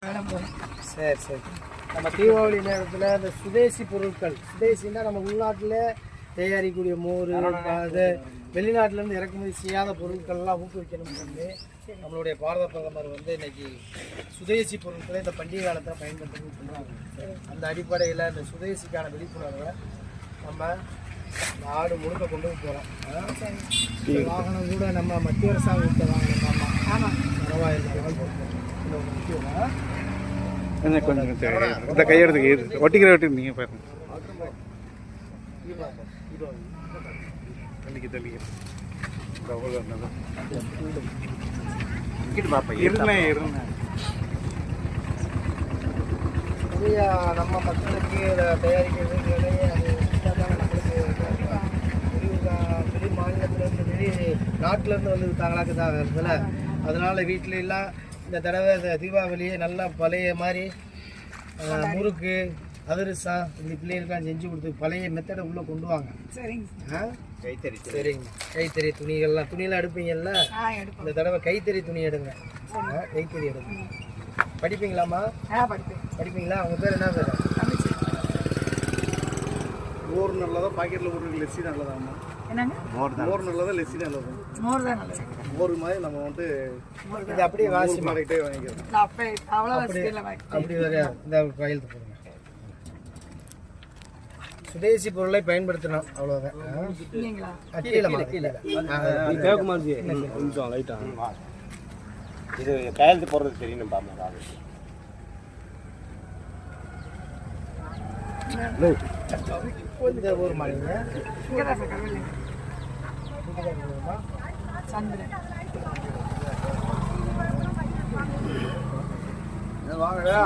சரி சரி. நம்ம தீபாவளி நேரத்தில் இந்த சுதேசி பொருட்கள், சுதேசின்னா நம்ம உள்நாட்டில் தயாரிக்கக்கூடிய மோர், அது வெளிநாட்டிலேருந்து இறக்குமதி செய்யாத பொருட்கள்லாம் ஊக்குவிக்கணும்னு சொல்லி நம்மளுடைய பாரத பிரதமர் வந்து இன்னைக்கு சுதேசி பொருட்களை இந்த பண்டிகை காலத்தில் பயன்படுத்தணும்னு சொல்கிறாங்க. அந்த அடிப்படையில் இந்த சுதேசிக்கான விழிப்புணர்வை நம்ம நாடு முழுக்க கொண்டு போகிறோம். வாகனம் கூட நம்ம மத்திய அரசாங்கத்தை வாங்கணும். ஆமாம், கொஞ்சம் இந்த கையெடுத்து ஒட்டிக்கிற ஒட்டி நீங்கள் பாருங்க. நம்ம மக்களுக்கு தயாரிக்கிறது வெளி மாநிலத்திலேருந்து வெளி நாட்டிலேருந்து வந்து விட்டாங்களாக்குதாகிறதுல, அதனால் வீட்டில எல்லாம் இந்த தடவை இந்த தீபாவளியை நல்லா பழைய மாதிரி முறுக்கு அதிரசம் இந்த பிள்ளைகளுக்கெல்லாம் செஞ்சு கொடுத்து பழைய மெத்தடை உள்ளே கொண்டு வாங்க. சரிங்க. சரிங்க. கைத்தறி துணிகள்லாம் துணியெல்லாம் எடுப்பீங்கல்ல, இந்த தடவை கைத்தறி துணி எடுங்க. கைத்தறி எடுங்க. படிப்பீங்களாம்மா? படிப்பீங்களா? அவங்க பேர் என்ன பேர்? மோர் நல்லதா பாக்கெட்டில் ஒரு லெஸ்ஸி நல்லதாம்மா? மோர் நல்லதா லெஸ்ஸி நல்லதா? மோர் தான் நல்லது. மோர் மாதிரி நம்ம வந்து இது அப்படியே வாசி மாறிக்கிட்டே வாங்கிக்கிறோம். அப்படி வரையா இந்த கையெழுத்து போடுங்க. சுதேசி பொருளை பயன்படுத்தணும், அவ்வளோதான். கொஞ்சம் லைட்டா இது கையெழுத்து போடுறது தெரியணும் பாருங்க. இந்த ஊர் மாறிங்க வாங்கடா.